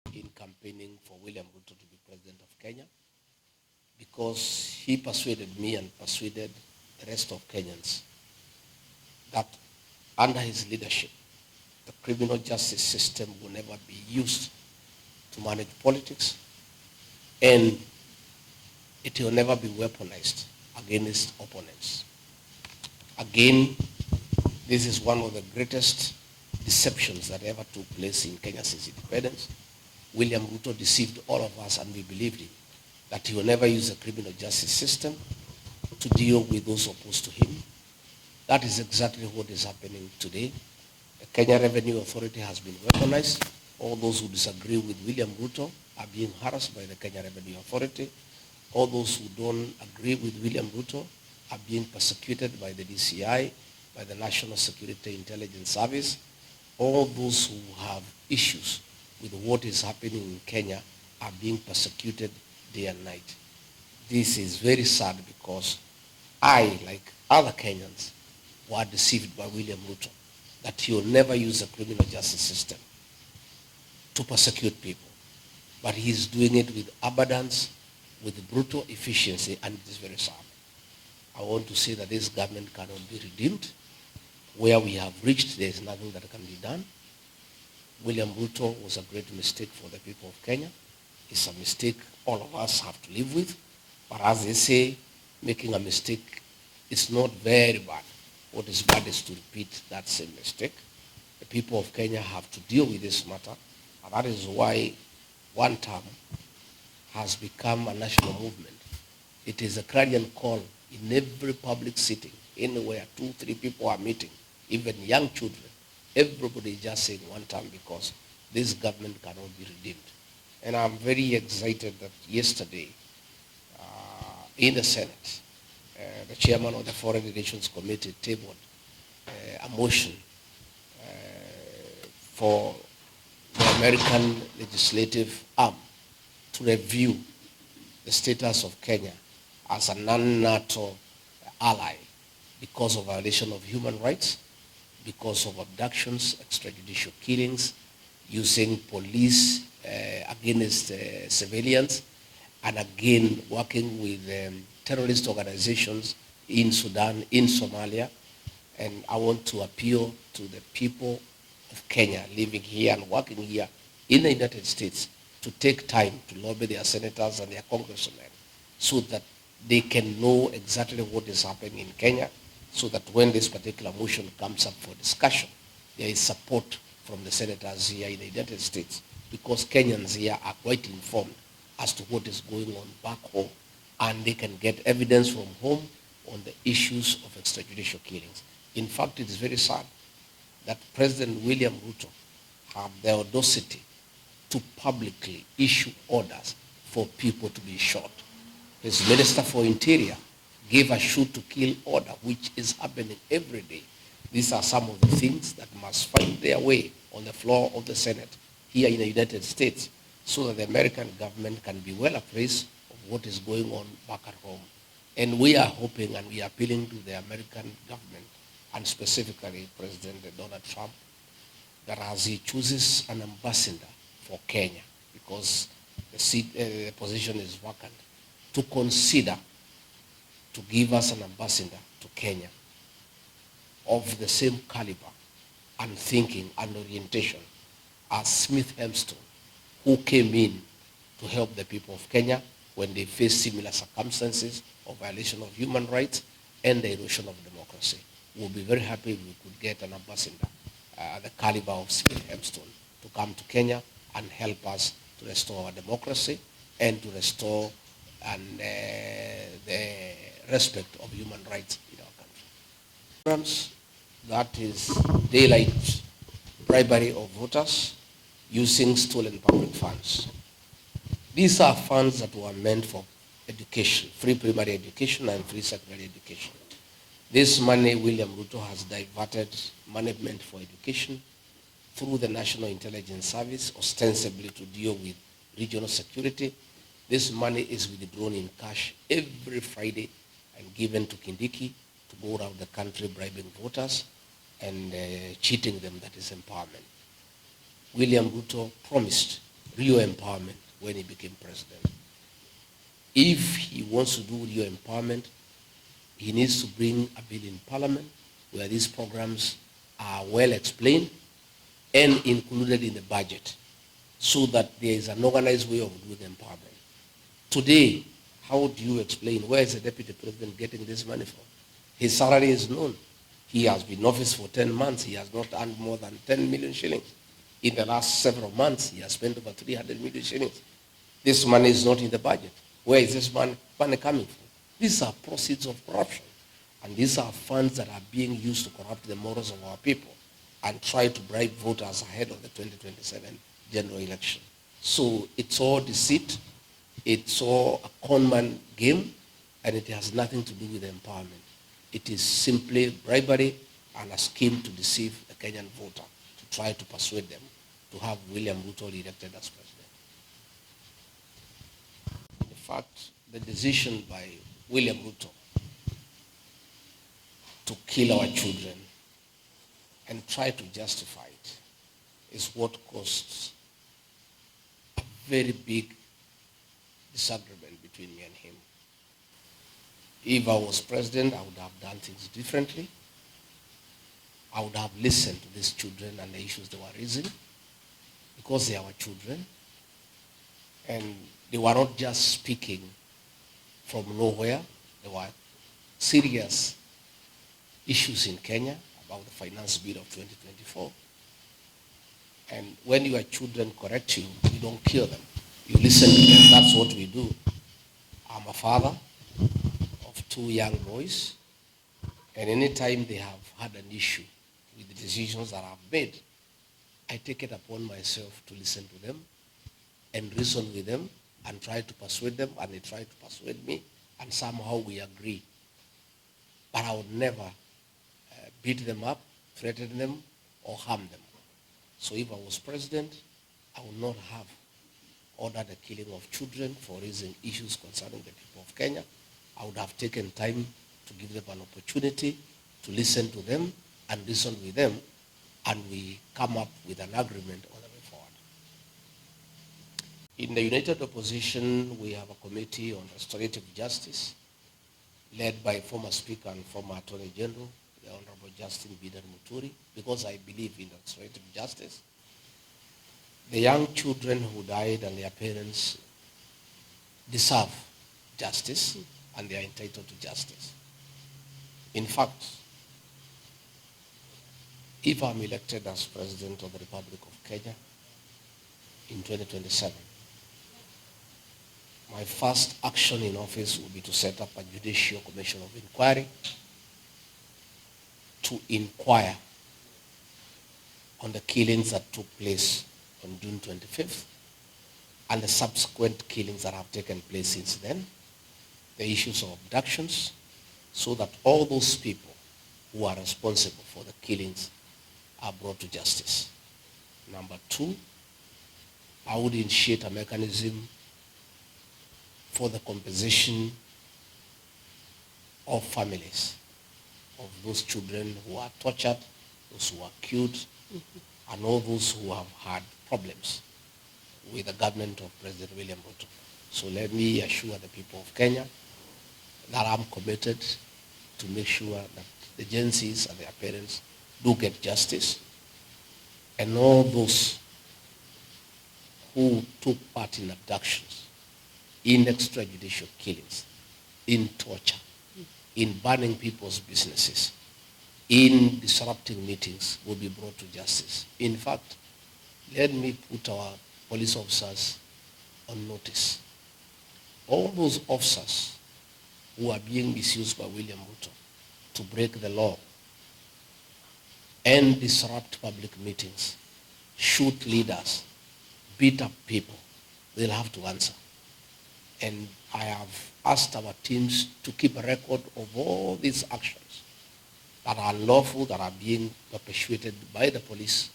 in campaigning for William Ruto to be president of Kenya, because he persuaded me and persuaded the rest of Kenyans that under his leadership, the criminal justice system will never be used to manage politics, and it will never be weaponized against opponents. Again, this is one of the greatest deceptions that ever took place in Kenya since independence. William Ruto deceived all of us, and we believed him, that he will never use the criminal justice system to deal with those opposed to him. That is exactly what is happening today. The Kenya Revenue Authority has been weaponized. All those who disagree with William Ruto are being harassed by the Kenya Revenue Authority. All those who don't agree with William Ruto are being persecuted by the DCI, by the National Security Intelligence Service. All those who have issues with what is happening in Kenya are being persecuted day and night. This is very sad because I, like other Kenyans, were deceived by William Ruto that he will never use the criminal justice system to persecute people. But he is doing it with abundance, with brutal efficiency, and it is very sad. I want to say that this government cannot be redeemed. Where we have reached, there is nothing that can be done. William Ruto was a great mistake for the people of Kenya. It's a mistake all of us have to live with. But as they say, making a mistake is not very bad. What is bad is to repeat that same mistake. The people of Kenya have to deal with this matter. And that is why one term has become a national movement. It is a clarion call in every public sitting, anywhere 2-3 people are meeting, even young children. Everybody is just saying one term because this government cannot be redeemed. And I'm very excited that yesterday in the Senate, the chairman of the Foreign Relations Committee tabled a motion for the American legislative arm to review the status of Kenya as a non-NATO ally because of violation of human rights, because of abductions, extrajudicial killings, using police against civilians, and again working with terrorist organizations in Sudan, in Somalia. And I want to appeal to the people of Kenya living here and working here in the United States to take time to lobby their senators and their congressmen so that they can know exactly what is happening in Kenya, so that when this particular motion comes up for discussion, there is support from the senators here in the United States, because Kenyans here are quite informed as to what is going on back home, and they can get evidence from home on the issues of extrajudicial killings. In fact, it is very sad that President William Ruto had the audacity to publicly issue orders for people to be shot. His Minister for Interior gave a shoot to kill order, which is happening every day. These are some of the things that must find their way on the floor of the Senate here in the United States, so that the American government can be well apprised of what is going on back at home. And we are hoping and we are appealing to the American government, and specifically President Donald Trump, that as he chooses an ambassador for Kenya, because the position is vacant, to consider to give us an ambassador to Kenya of the same caliber and thinking and orientation as Smith Hempston, who came in to help the people of Kenya when they faced similar circumstances of violation of human rights and the erosion of democracy. We'll be very happy if we could get an ambassador, the caliber of Smith Hempston, to come to Kenya and help us to restore our democracy and to restore the respect of human rights in our country. That is daylight bribery of voters using stolen public funds. These are funds that were meant for education, free primary education and free secondary education. This money, William Ruto has diverted management for education through the National Intelligence Service, ostensibly to deal with regional security. This money is withdrawn in cash every Friday and given to Kindiki to go around the country bribing voters and cheating them. That is empowerment. William Ruto promised real empowerment when he became president. If he wants to do real empowerment, he needs to bring a bill in parliament where these programs are well explained and included in the budget so that there is an organized way of doing empowerment. Today, how do you explain where is the deputy president getting this money from? His salary is known. He has been in office for 10 months. He has not earned more than 10 million shillings. In the last several months, he has spent over 300 million shillings. This money is not in the budget. Where is this money coming from? These are proceeds of corruption. And these are funds that are being used to corrupt the morals of our people and try to bribe voters ahead of the 2027 general election. So it's all deceit. It's all a conman game, and it has nothing to do with empowerment. It is simply bribery and a scheme to deceive the Kenyan voter, to try to persuade them to have William Ruto elected as president. In fact, the decision by William Ruto to kill our children and try to justify it is what caused a very big disagreement between me and him. If I was president, I would have done things differently. I would have listened to these children and the issues they were raising because they are our children. And they were not just speaking from nowhere. There were serious issues in Kenya about the finance bill of 2024. And when your children correct you, you don't kill them. You listen to them. That's what we do. I'm a father of 2 young boys, and anytime they have had an issue with the decisions that I've made, I take it upon myself to listen to them and reason with them and try to persuade them, and they try to persuade me, and somehow we agree. But I would never beat them up, threaten them, or harm them. So if I was president, I would not have ordered the killing of children for raising issues concerning the people of Kenya. I would have taken time to give them an opportunity to listen to them and reason with them, and we come up with an agreement on the way forward. In the United Opposition, we have a committee on restorative justice led by former Speaker and former Attorney General, the Honorable Justin Bidan Muturi, because I believe in restorative justice. The young children who died and their parents deserve justice, and they are entitled to justice. In fact, if I'm elected as President of the Republic of Kenya in 2027, my first action in office will be to set up a judicial commission of inquiry to inquire on the killings that took place on June 25th and the subsequent killings that have taken place since then, the issues of abductions, so that all those people who are responsible for the killings are brought to justice. Number 2, I would initiate a mechanism for the compensation of families of those children who are tortured, those who are killed, and all those who have had problems with the government of President William Ruto. So let me assure the people of Kenya that I'm committed to make sure that the agencies and their parents do get justice, and all those who took part in abductions, in extrajudicial killings, in torture, in burning people's businesses, in disrupting meetings will be brought to justice. In fact, let me put our police officers on notice. All those officers who are being misused by William Ruto to break the law and disrupt public meetings, shoot leaders, beat up people, they'll have to answer. And I have asked our teams to keep a record of all these actions that are unlawful, that are being perpetuated by the police,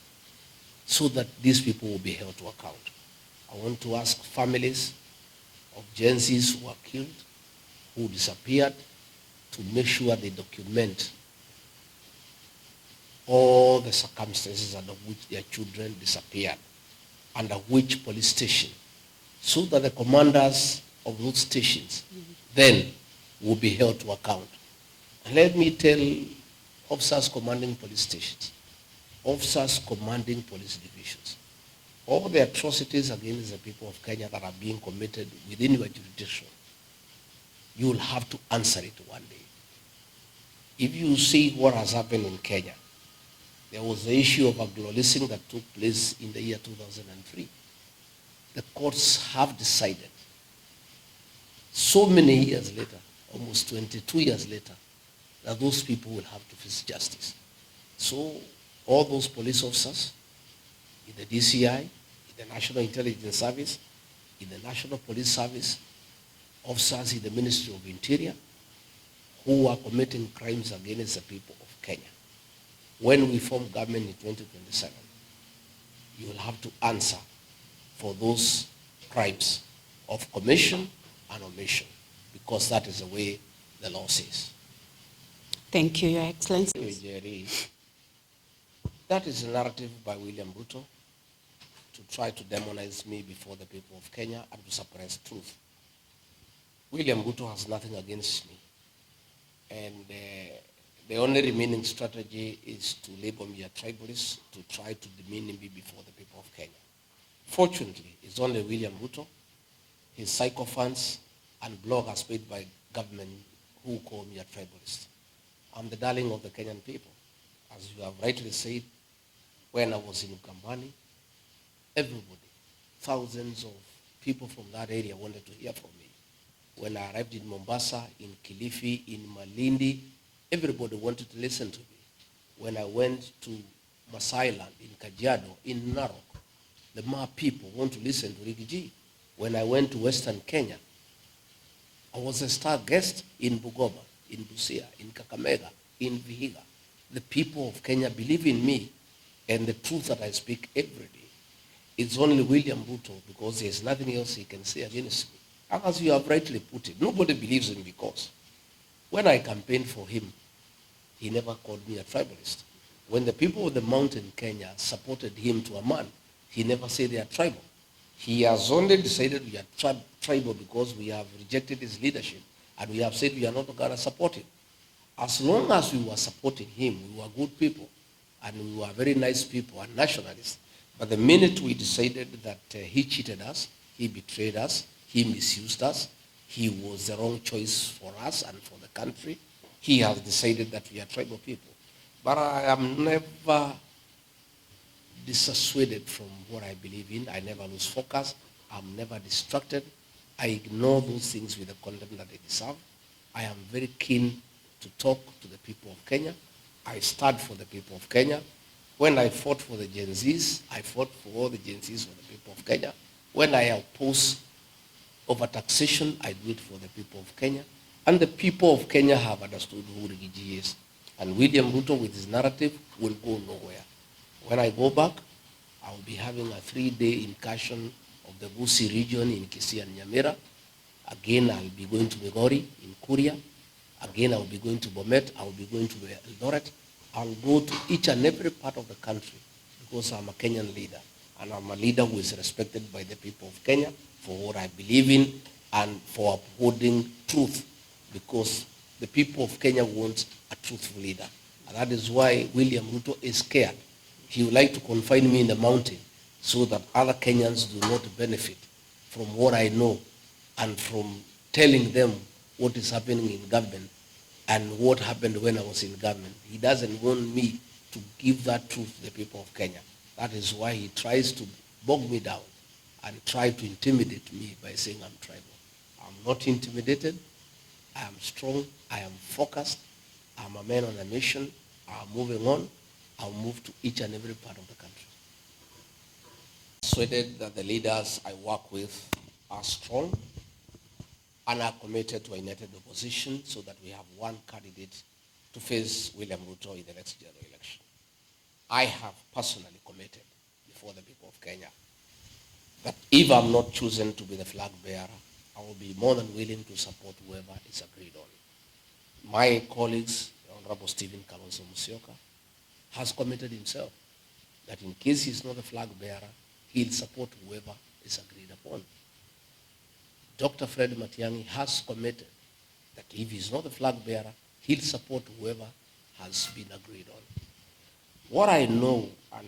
so that these people will be held to account. I want to ask families of Gen Zs who are killed, who disappeared, to make sure they document all the circumstances under which their children disappeared, under which police station, so that the commanders of those stations then will be held to account. And let me tell officers commanding police stations, officers commanding police divisions, all the atrocities against the people of Kenya that are being committed within your jurisdiction, you will have to answer it one day. If you see what has happened in Kenya, there was the issue of aglo-leasing that took place in the year 2003. The courts have decided so many years later, almost 22 years later, that those people will have to face justice. So all those police officers in the DCI, in the National Intelligence Service, in the National Police Service, officers in the Ministry of Interior, who are committing crimes against the people of Kenya, when we form government in 2027, you will have to answer for those crimes of commission and omission, because that is the way the law says. Thank you, Your Excellency. Thank you, Jerry. That is a narrative by William Ruto to try to demonize me before the people of Kenya and to suppress truth. William Ruto has nothing against me. And the only remaining strategy is to label me a tribalist, to try to demean me before the people of Kenya. Fortunately, it's only William Ruto, his sycophants, and bloggers paid by government who call me a tribalist. I'm the darling of the Kenyan people. As you have rightly said, when I was in Ukambani, everybody, thousands of people from that area wanted to hear from me. When I arrived in Mombasa, in Kilifi, in Malindi, everybody wanted to listen to me. When I went to Masai Land, in Kajiado, in Narok, the Maa people want to listen to Riggy G. When I went to Western Kenya, I was a star guest in Bungoma, in Busia, in Kakamega, in Vihiga. The people of Kenya believe in me and the truth that I speak every day. It's only William Ruto, because there's nothing else he can say against me. As you have rightly put it, nobody believes him, because when I campaigned for him, he never called me a tribalist. When the people of the mountain Kenya supported him to a man, he never said they are tribal. He has only decided we are tribal because we have rejected his leadership and we have said we are not going to support him. As long as we were supporting him, we were good people and we were very nice people and nationalists. But the minute we decided that he cheated us, he betrayed us, he misused us, he was the wrong choice for us and for the country, he has decided that we are tribal people. But I am never dissuaded from what I believe in. I never lose focus. I'm never distracted. I ignore those things with the contempt that they deserve. I am very keen to talk to the people of Kenya. I stand for the people of Kenya. When I fought for the Gen Zs, I fought for all the Gen Zs for the people of Kenya. When I oppose overtaxation, I do it for the people of Kenya. And the people of Kenya have understood who Riggy G is. And William Ruto, with his narrative, will go nowhere. When I go back, I will be having a 3-day incursion of the Busi region in Kisii and Nyamira. Again, I will be going to Migori in Kuria. Again, I will be going to Bomet. I will be going to Eldoret. I will go to each and every part of the country because I'm a Kenyan leader. And I'm a leader who is respected by the people of Kenya for what I believe in and for upholding truth, because the people of Kenya want a truthful leader. And that is why William Ruto is scared. He would like to confine me in the mountain so that other Kenyans do not benefit from what I know and from telling them what is happening in government and what happened when I was in government. He doesn't want me to give that truth to the people of Kenya. That is why he tries to bog me down and try to intimidate me by saying I'm tribal. I'm not intimidated. I am strong. I am focused. I'm a man on a mission. I'm moving on. I'll move to each and every part of the country. Persuaded that the leaders I work with are strong and are committed to a united opposition so that we have one candidate to face William Ruto in the next general election. I have personally committed before the people of Kenya that if I'm not chosen to be the flag bearer, I will be more than willing to support whoever is agreed on. My colleagues, Honorable Stephen Kalonzo Musyoka, has committed himself that in case he's not the flag bearer, he'll support whoever is agreed upon. Dr. Fred Matiang'i has committed that if he's not the flag bearer, he'll support whoever has been agreed on. What I know, and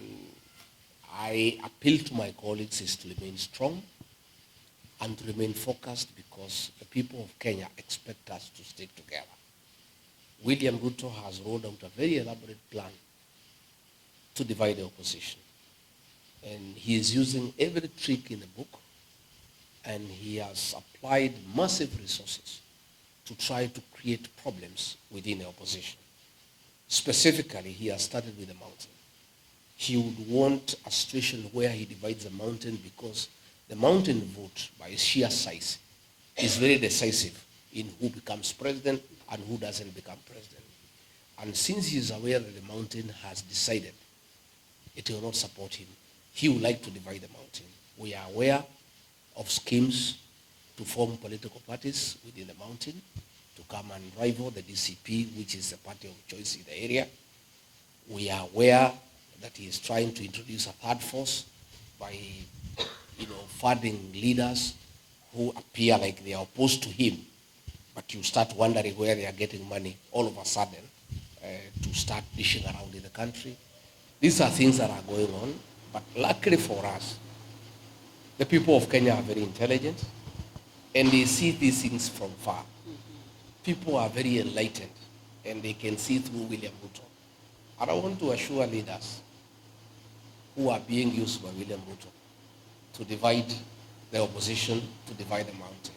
I appeal to my colleagues, is to remain strong and to remain focused, because the people of Kenya expect us to stick together. William Ruto has rolled out a very elaborate plan to divide the opposition. And he is using every trick in the book, and he has applied massive resources to try to create problems within the opposition. Specifically, he has started with the mountain. He would want a situation where he divides the mountain, because the mountain vote, by sheer size, is very decisive in who becomes president and who doesn't become president. And since he is aware that the mountain has decided it will not support him, he would like to divide the mountain. We are aware of schemes to form political parties within the mountain to come and rival the DCP, which is the party of choice in the area. We are aware that he is trying to introduce a third force by, funding leaders who appear like they are opposed to him, but you start wondering where they are getting money all of a sudden to start dishing around in the country. These are things that are going on, but luckily for us, the people of Kenya are very intelligent, and they see these things from far. People are very enlightened, and they can see through William Ruto. And I want to assure leaders who are being used by William Ruto to divide the opposition, to divide the mountain.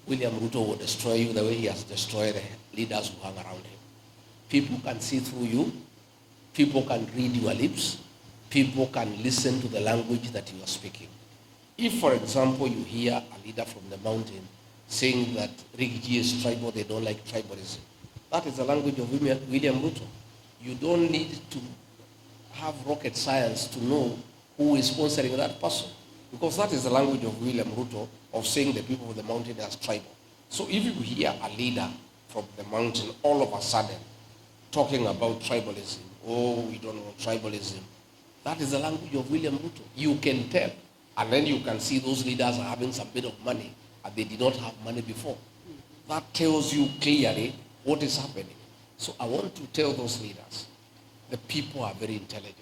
William Ruto will destroy you the way he has destroyed the leaders who hang around him. People can see through you. People can read your lips. People can listen to the language that you are speaking. If, for example, you hear a leader from the mountain saying that Rigiji is tribal, they don't like tribalism, that is the language of William Ruto. You don't need to have rocket science to know who is sponsoring that person, because that is the language of William Ruto, of saying the people of the mountain as tribal. So if you hear a leader from the mountain all of a sudden talking about tribalism, oh, we don't want tribalism, that is the language of William Ruto. You can tell, and then you can see those leaders are having some bit of money, and they did not have money before. That tells you clearly what is happening. So I want to tell those leaders, the people are very intelligent.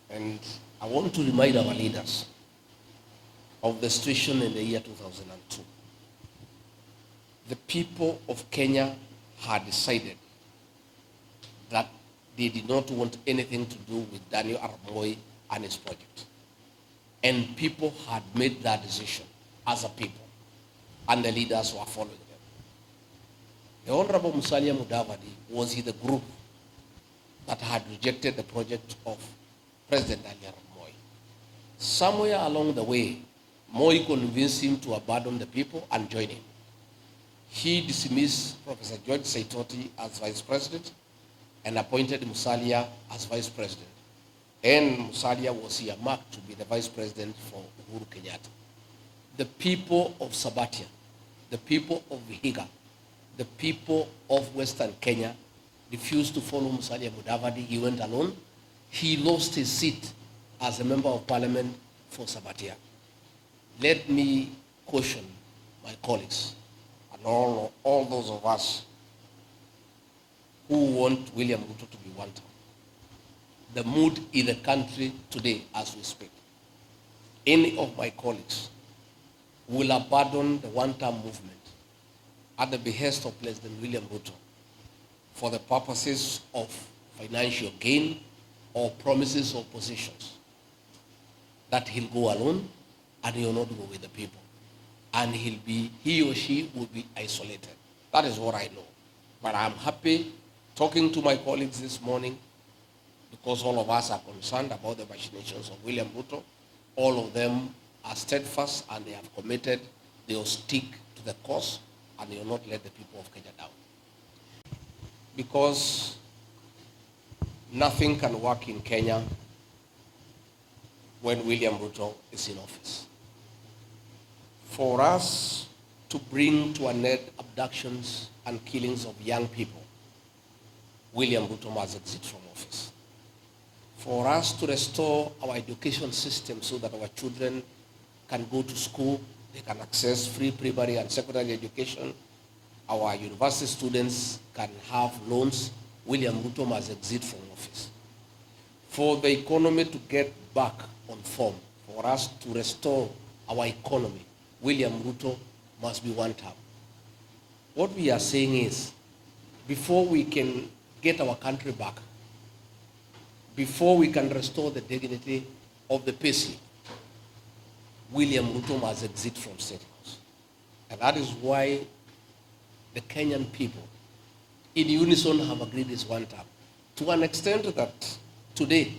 And I want to remind our leaders of the situation in the year 2002. The people of Kenya had decided that they did not want anything to do with Daniel Arap Moi and his project. And people had made that decision as a people, and the leaders were following them. The Honorable Musalia Mudavadi was in the group that had rejected the project of President Daniel Arap Moi. Somewhere along the way, Moi convinced him to abandon the people and join him. He dismissed Professor George Saitoti as vice president and appointed Musalia as vice president. And Musalia was earmarked to be the vice president for Uhuru Kenyatta. The people of Sabatia, the people of Vihiga, the people of Western Kenya refused to follow Musalia Mudavadi. He went alone. He lost his seat as a member of parliament for Sabatia. Let me caution my colleagues and all those of us who want William Ruto to be one term. The mood in the country today as we speak, any of my colleagues will abandon the one-term movement at the behest of President William Ruto for the purposes of financial gain or promises or positions, that he'll go alone and he'll not go with the people. And he or she will be isolated. That is what I know. But I'm happy talking to my colleagues this morning, because all of us are concerned about the machinations of William Ruto. All of them are steadfast, and they have committed, they will stick to the course, and they will not let the people of Kenya down. Because nothing can work in Kenya when William Ruto is in office. For us to bring to an end abductions and killings of young people, William Ruto must exit from office. for us to restore our education system so that our children can go to school, they can access free primary and secondary education, our university students can have loans, William Ruto must exit from office. For the economy to get back on form, for us to restore our economy, William Ruto must be one term. What we are saying is, before we can get our country back, before we can restore the dignity of the payslip, William Ruto must exit from State House. And that is why the Kenyan people in unison have agreed this one term. To an extent that today,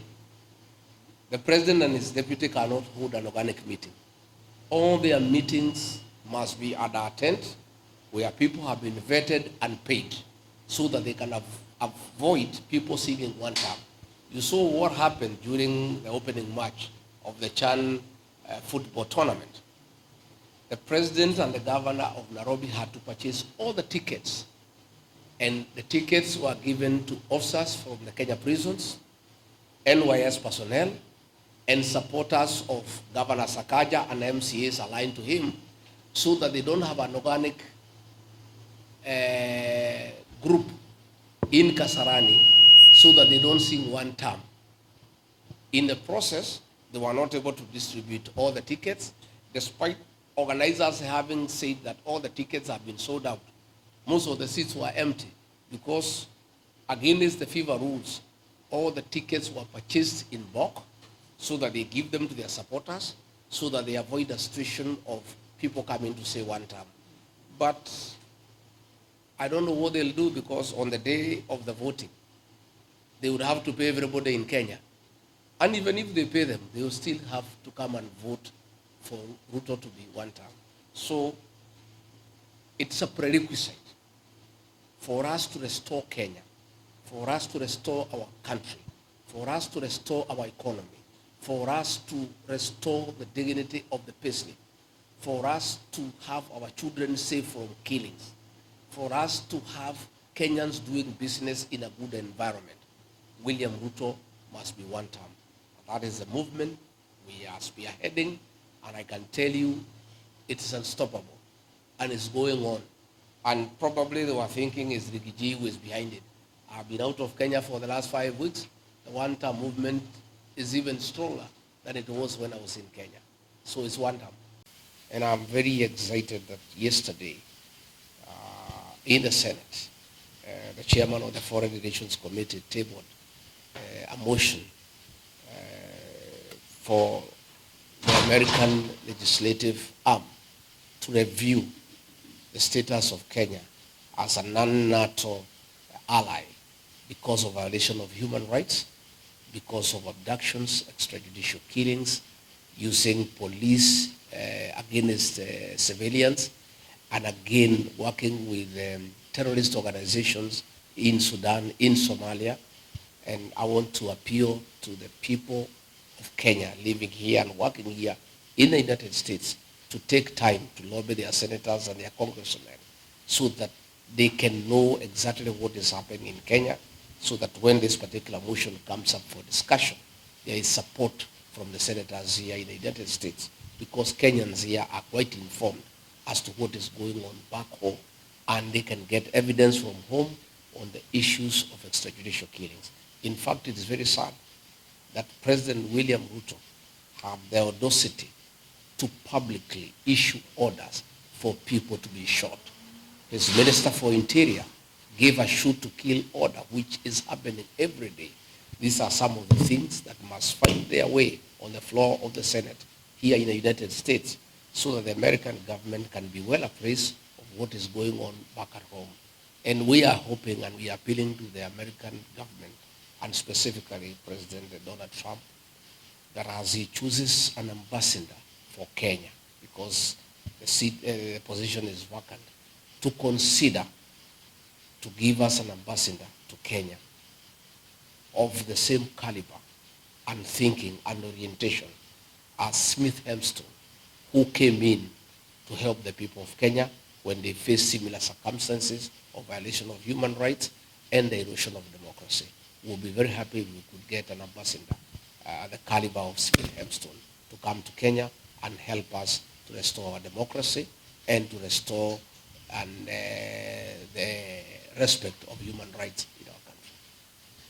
the president and his deputy cannot hold an organic meeting. All their meetings must be at our tent, where people have been vetted and paid, so that they can avoid people seeing one term. You saw what happened during the opening match of the Chan football tournament. The president and the governor of Nairobi had to purchase all the tickets, and the tickets were given to officers from the Kenya prisons, NYS personnel, and supporters of Governor Sakaja and MCAs aligned to him, so that they don't have an organic group in Kasarani, so that they don't sing one term. In the process, they were not able to distribute all the tickets, despite organizers having said that all the tickets have been sold out. Most of the seats were empty because, against the FIFA rules, all the tickets were purchased in bulk so that they give them to their supporters, so that they avoid the situation of people coming to say one term. But I don't know what they'll do, because on the day of the voting, they would have to pay everybody in Kenya. And even if they pay them, they will still have to come and vote for Ruto to be one term. So it's a prerequisite for us to restore Kenya, for us to restore our country, for us to restore our economy, for us to restore the dignity of the payslip, for us to have our children safe from killings, for us to have Kenyans doing business in a good environment. William Ruto must be one term. That is the movement we are spearheading, and I can tell you it is unstoppable, and it's going on. And probably they were thinking it's Rigiji who is behind it. I've been out of Kenya for the last 5 weeks. The one-term movement is even stronger than it was when I was in Kenya. So it's one term. And I'm very excited that yesterday in the Senate, the chairman of the Foreign Relations Committee tabled a motion for the American legislative arm to review the status of Kenya as a non-NATO ally because of violation of human rights, because of abductions, extrajudicial killings, using police against civilians, and again working with terrorist organizations in Sudan, in Somalia. And I want to appeal to the people of Kenya living here and working here in the United States to take time to lobby their senators and their congressmen so that they can know exactly what is happening in Kenya, so that when this particular motion comes up for discussion, there is support from the senators here in the United States, because Kenyans here are quite informed as to what is going on back home, and they can get evidence from home on the issues of extrajudicial killings. In fact, it is very sad that President William Ruto had the audacity to publicly issue orders for people to be shot. His Minister for Interior gave a shoot to kill order, which is happening every day. These are some of the things that must find their way on the floor of the Senate here in the United States, so that the American government can be well appraised of what is going on back at home. And we are hoping and we are appealing to the American government, and specifically President Donald Trump, that as he chooses an ambassador for Kenya, because the position is vacant, to consider to give us an ambassador to Kenya of the same caliber and thinking and orientation as Smith Hempstone, who came in to help the people of Kenya when they faced similar circumstances of violation of human rights and the erosion of democracy. we'll be very happy if we could get an ambassador, the caliber of Civil Hemstone, to come to Kenya and help us to restore our democracy and to restore the respect of human rights